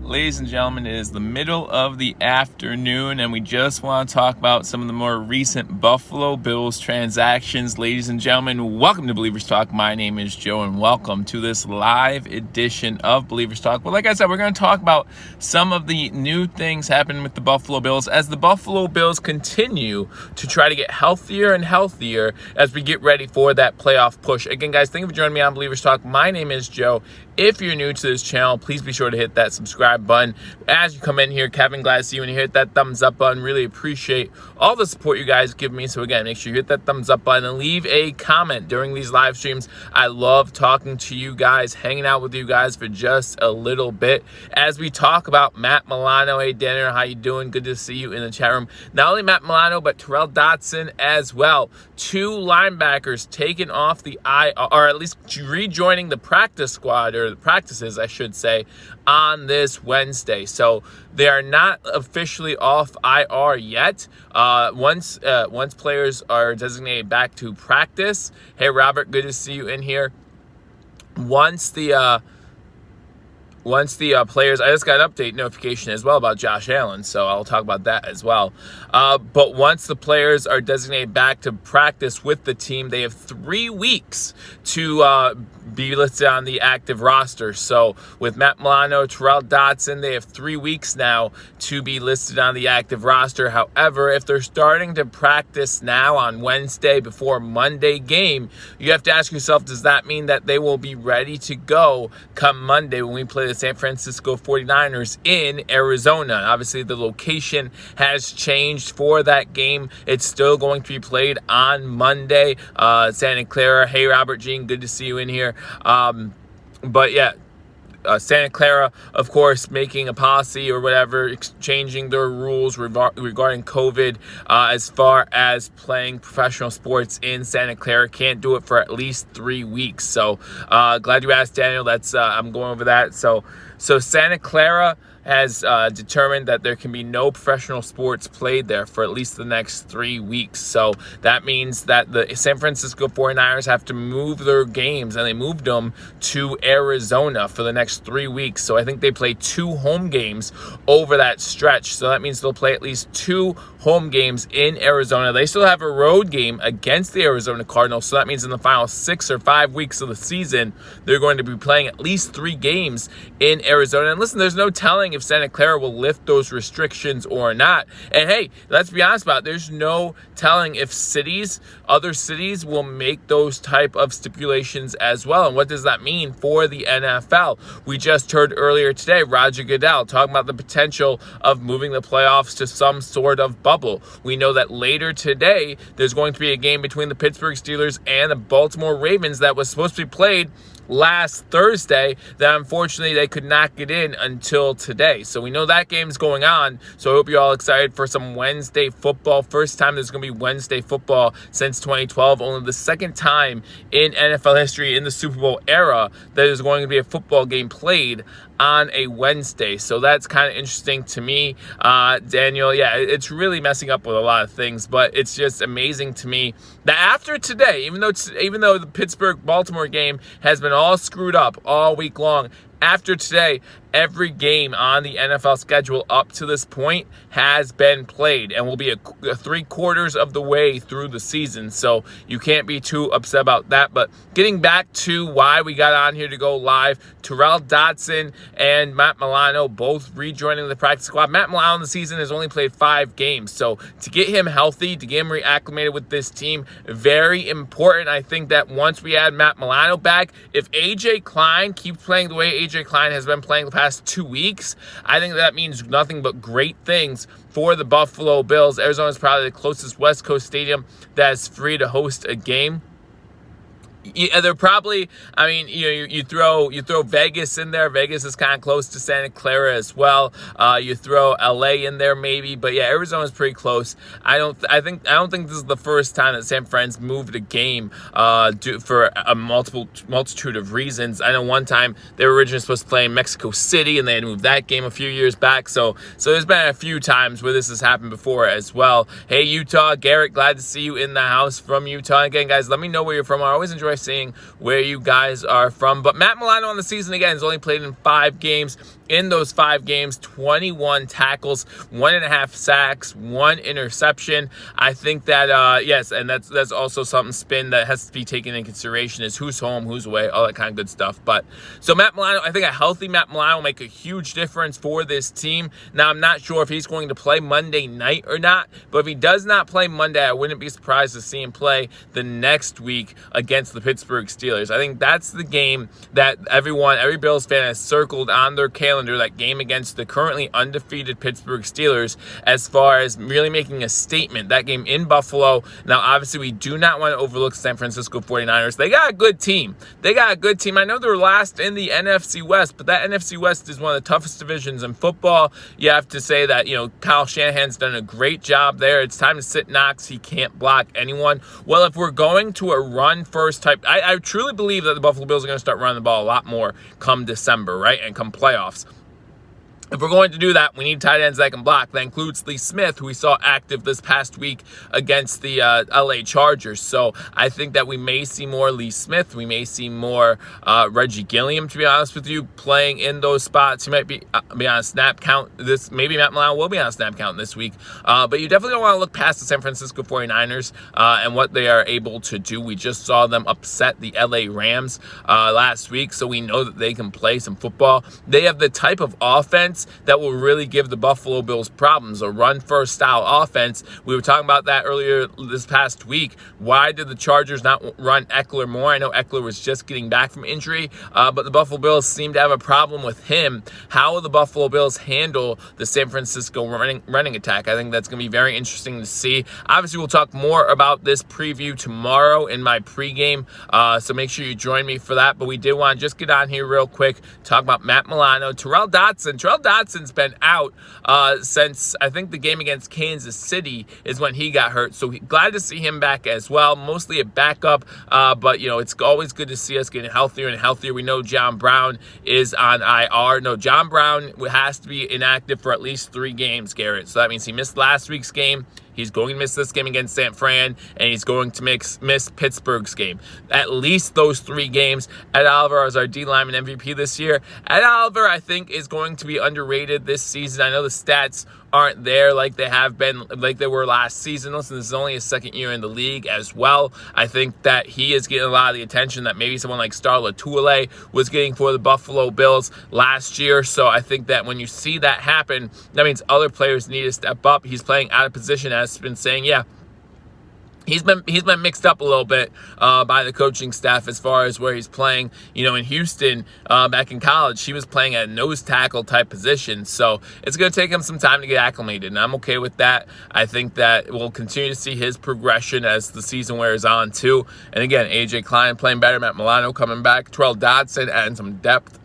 Ladies and gentlemen, it is the middle of the afternoon, and we just want to talk about some of the more recent Buffalo Bills transactions. Ladies and gentlemen, welcome to Believers Talk. My name is Joe, and welcome to this live edition of Believers Talk. But like I said, we're going to talk about some of the new things happening with the Buffalo Bills as the Buffalo Bills continue to try to get healthier and healthier as we get ready for that playoff push. Again, guys, thank you for joining me on Believers Talk. My name is Joe. If you're new to this channel, please be sure to hit that subscribe button. As you come in here, Kevin, glad to see you, and you hit that thumbs up button. Really appreciate all the support you guys give me. So again, make sure you hit that thumbs up button and leave a comment during these live streams. I love talking to you guys, hanging out with you guys for just a little bit as we talk about Matt Milano. Hey, Danner, how you doing? Good to see you in the chat room. Not only Matt Milano, but Terrell Dotson as well. Two linebackers taken off the IR, or at least rejoining the practice squad, or the practices, I should say, on this Wednesday. So they are not officially off IR yet. Once players are designated back to practice. Hey, Robert, good to see you in here. Once the players, I just got an update notification as well about Josh Allen, so I'll talk about that as well. But once the players are designated back to practice with the team, they have 3 weeks to be listed on the active roster. So with Matt Milano, Terrell Dotson, they have 3 weeks now to be listed on the active roster. However, if they're starting to practice now on Wednesday before Monday game, you have to ask yourself, does that mean that they will be ready to go come Monday when we play the San Francisco 49ers in Arizona? Obviously, the location has changed for that game. It's still going to be played on Monday. Santa Clara. Hey, Robert Jean, good to see you in here. But yeah, Santa Clara, of course, making a policy or whatever, changing their rules regarding COVID as far as playing professional sports in Santa Clara. Can't do it for at least 3 weeks. So glad you asked, Daniel. That's I'm going over that. So Santa Clara has determined that there can be no professional sports played there for at least the next 3 weeks. So that means that the San Francisco 49ers have to move their games, and they moved them to Arizona for the next 3 weeks. So I think they play 2 home games over that stretch. So that means they'll play at least 2 home games in Arizona. They still have a road game against the Arizona Cardinals. So that means in the final 6 or 5 weeks of the season, they're going to be playing at least 3 games in Arizona. And listen, there's no telling if Santa Clara will lift those restrictions or not. And hey, let's be honest about it. There's no telling if other cities will make those type of stipulations as well. And what does that mean for the NFL? We just heard earlier today, Roger Goodell talking about the potential of moving the playoffs to some sort of bubble. We know that later today, there's going to be a game between the Pittsburgh Steelers and the Baltimore Ravens that was supposed to be played last Thursday, that unfortunately they could not get in until today. So we know that game's going on. So I hope you're all excited for some Wednesday football. First time there's going to be Wednesday football since 2012. Only the second time in NFL history in the Super Bowl era that there's going to be a football game played on a Wednesday. So that's kind of interesting to me, Daniel. Yeah, it's really messing up with a lot of things, but it's just amazing to me that after today, even though the Pittsburgh-Baltimore game has been all screwed up all week long, after today, every game on the NFL schedule up to this point has been played and will be a 3/4 of the way through the season. So you can't be too upset about that. But getting back to why we got on here to go live, Terrell Dotson and Matt Milano both rejoining the practice squad. Matt Milano in the season has only played 5 games. So to get him healthy, to get him reacclimated with this team, very important. I think that once we add Matt Milano back, if A.J. Klein keeps playing the way A.J. Klein has been playing the past 2 weeks, I think that means nothing but great things for the Buffalo Bills. Arizona is probably the closest West Coast stadium that is free to host a game. Yeah, they're probably, I mean, you throw Vegas in there. Vegas is kind of close to Santa Clara as well. You throw LA in there maybe, but yeah, Arizona's pretty close. I don't think this is the first time that San Fran's moved a game for a multitude of reasons. I know one time they were originally supposed to play in Mexico City, and they had moved that game a few years back. So there's been a few times where this has happened before as well. Hey, Utah, Garrett, glad to see you in the house from Utah. Again, guys, let me know where you're from. I always enjoy we're seeing where you guys are from. But Matt Milano on the season, again, has only played in 5 games. In those 5 games, 21 tackles, 1.5 sacks, 1 interception. I think that, yes, and that's also something spin that has to be taken into consideration is who's home, who's away, all that kind of good stuff. But so Matt Milano, I think a healthy Matt Milano will make a huge difference for this team. Now, I'm not sure if he's going to play Monday night or not, but if he does not play Monday, I wouldn't be surprised to see him play the next week against the Pittsburgh Steelers. I think that's the game that every Bills fan has circled on their calendar, that game against the currently undefeated Pittsburgh Steelers, as far as really making a statement. That game in Buffalo. Now, obviously, we do not want to overlook San Francisco 49ers. They got a good team. I know they're last in the NFC West, but that NFC West is one of the toughest divisions in football. You have to say that, Kyle Shanahan's done a great job there. It's time to sit Knox. He can't block anyone. Well, if we're going to a run-first type, I truly believe that the Buffalo Bills are going to start running the ball a lot more come December, right, and come playoffs. If we're going to do that, we need tight ends that can block. That includes Lee Smith, who we saw active this past week against the LA Chargers. So I think that we may see more Lee Smith. We may see more Reggie Gilliam, to be honest with you, playing in those spots. He might be on a snap count. Maybe Matt Milano will be on a snap count this week. But you definitely don't want to look past the San Francisco 49ers and what they are able to do. We just saw them upset the LA Rams last week, so we know that they can play some football. They have the type of offense that will really give the Buffalo Bills problems, a run-first style offense. We were talking about that earlier this past week. Why did the Chargers not run Eckler more? I know Eckler was just getting back from injury, but the Buffalo Bills seem to have a problem with him. How will the Buffalo Bills handle the San Francisco running attack? I think that's going to be very interesting to see. Obviously, we'll talk more about this preview tomorrow in my pregame, so make sure you join me for that. But we did want to just get on here real quick, talk about Matt Milano. Terrell Dodson's been out since, I think, the game against Kansas City is when he got hurt. So glad to see him back as well. Mostly a backup, but, it's always good to see us getting healthier and healthier. We know John Brown is on IR. No, John Brown has to be inactive for at least 3 games, Garrett. So that means he missed last week's game. He's going to miss this game against San Fran, and he's going to miss Pittsburgh's game. At least those 3 games. Ed Oliver is our D-lineman MVP this year. Ed Oliver, I think, is going to be underrated this season. I know the stats aren't there like they have been, like they were last season. Listen, this is only his 2nd year in the league as well. I think that he is getting a lot of the attention that maybe someone like Star Latuele was getting for the Buffalo Bills last year. So I think that when you see that happen, that means other players need to step up. He's playing out of position, as been saying, He's been mixed up a little bit by the coaching staff as far as where he's playing. In Houston, back in college, he was playing at a nose tackle type position. So it's going to take him some time to get acclimated, and I'm okay with that. I think that we'll continue to see his progression as the season wears on, too. And again, A.J. Klein playing better, Matt Milano coming back, Terrell Dodson adding some depth.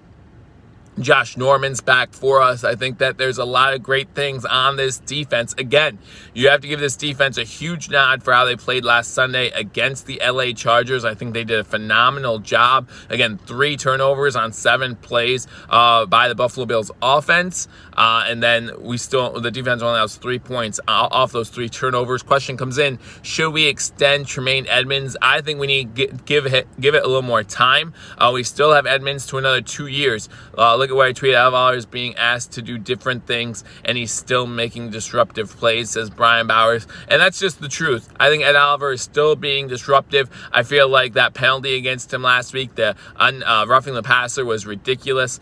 Josh Norman's back for us. I think that there's a lot of great things on this defense. Again, you have to give this defense a huge nod for how they played last Sunday against the LA Chargers. I think they did a phenomenal job. Again, 3 turnovers on 7 plays by the Buffalo Bills offense. And then the defense only has 3 points off those 3 turnovers. Question comes in, should we extend Tremaine Edmonds? I think we need to give it a little more time. We still have Edmonds to another 2 years. Look at where I tweeted, Ed Oliver is being asked to do different things, and he's still making disruptive plays, says Brian Bowers. And that's just the truth. I think Ed Oliver is still being disruptive. I feel like that penalty against him last week, the roughing the passer, was ridiculous.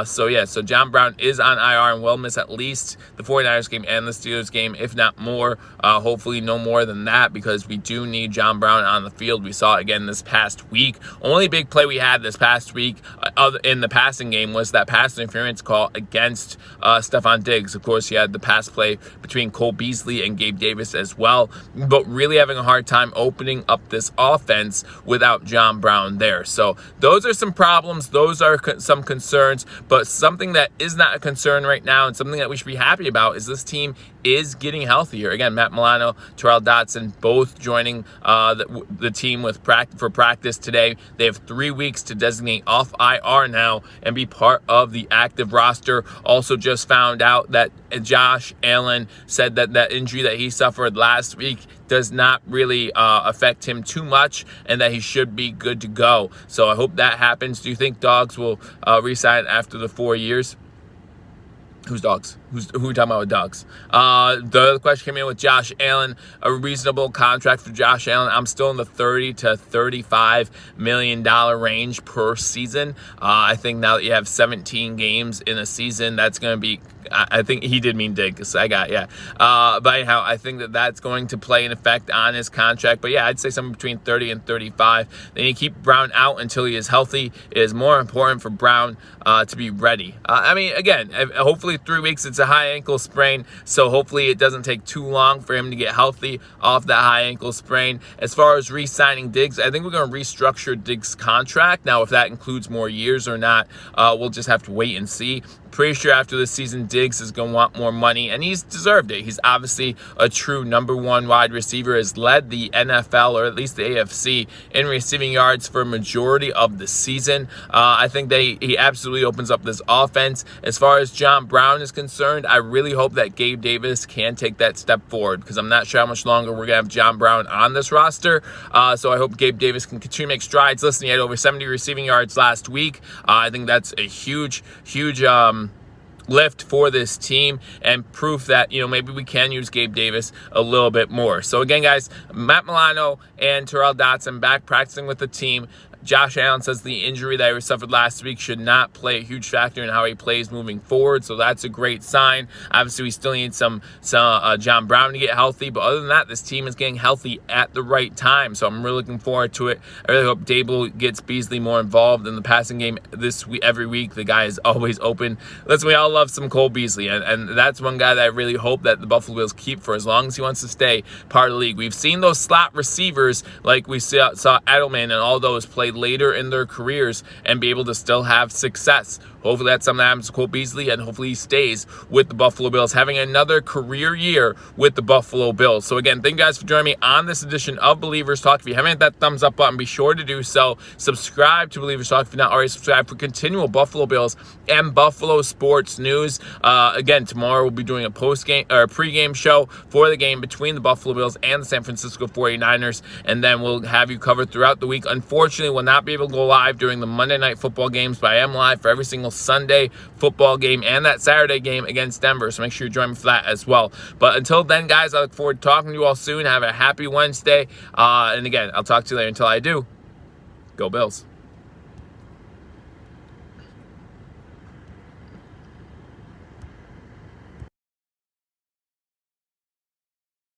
So John Brown is on IR and will miss at least the 49ers game and the Steelers game, if not more. Hopefully no more than that, because we do need John Brown on the field. We saw it again this past week. Only big play we had this past week in the passing game was that pass interference call against Stephon Diggs. Of course, he had the pass play between Cole Beasley and Gabe Davis as well, but really having a hard time opening up this offense without John Brown there. So those are some problems. Those are some concerns, but something that is not a concern right now and something that we should be happy about is this team is getting healthier. Again, Matt Milano, Terrell Dodson, both joining the team for practice today. They have 3 weeks to designate off IR now and be part of of the active roster. Also just found out that Josh Allen said that that injury that he suffered last week does not really affect him too much, and that he should be good to go. So I hope that happens. Do you think Dogs will re-sign after the 4 years? Who's Dogs? Who are we talking about with Dogs? The other question came in with Josh Allen, a reasonable contract for Josh Allen. I'm still in the $30 to $35 million range per season. I think now that you have 17 games in a season, that's going to be, I think he did mean dig, because I got, yeah. But anyhow, I think that that's going to play an effect on his contract. But yeah, I'd say something between 30 and 35. Then you keep Brown out until he is healthy. It is more important for Brown to be ready. I mean, again, hopefully 3 weeks, it's a high ankle sprain, so hopefully it doesn't take too long for him to get healthy off that high ankle sprain. As far as re-signing Diggs, I think we're going to restructure Diggs' contract. Now, if that includes more years or not, we'll just have to wait and see. Pretty sure after this season, Diggs is going to want more money, and he's deserved it. He's obviously a true #1 wide receiver, has led the NFL, or at least the AFC, in receiving yards for a majority of the season. I think that he absolutely opens up this offense. As far as John Brown is concerned, I really hope that Gabe Davis can take that step forward, because I'm not sure how much longer we're going to have John Brown on this roster. So I hope Gabe Davis can continue to make strides. Listen, he had over 70 receiving yards last week. I think that's a huge lift for this team, and proof that, you know, maybe we can use Gabe Davis a little bit more. So again, guys, Matt Milano and Terrell Dotson back practicing with the team. Josh Allen says the injury that he suffered last week should not play a huge factor in how he plays moving forward, so that's a great sign. Obviously, we still need some John Brown to get healthy, but other than that, this team is getting healthy at the right time, so I'm really looking forward to it. I really hope Dable gets Beasley more involved in the passing game this week. Every week, the guy is always open. Listen, we all love some Cole Beasley, and that's one guy that I really hope that the Buffalo Bills keep for as long as he wants to stay part of the league. We've seen those slot receivers, like we saw Edelman and all those, play later in their careers and be able to still have success. Hopefully that's something that happens to Cole Beasley, and hopefully he stays with the Buffalo Bills, having another career year with the Buffalo Bills. So again, thank you guys for joining me on this edition of Believers Talk. If you haven't hit that thumbs up button, be sure to do so. Subscribe to Believers Talk if you're not already subscribed for continual Buffalo Bills and Buffalo sports news. Again, tomorrow we'll be doing a post-game or a pre-game show for the game between the Buffalo Bills and the San Francisco 49ers, and then we'll have you covered throughout the week. Unfortunately, we'll not be able to go live during the Monday Night Football games, but I am live for every single Sunday football game and that Saturday game against Denver, so make sure you join me for that as well. But until then, guys, I look forward to talking to you all soon. Have a happy Wednesday, and again, I'll talk to you later. Until I do, go Bills.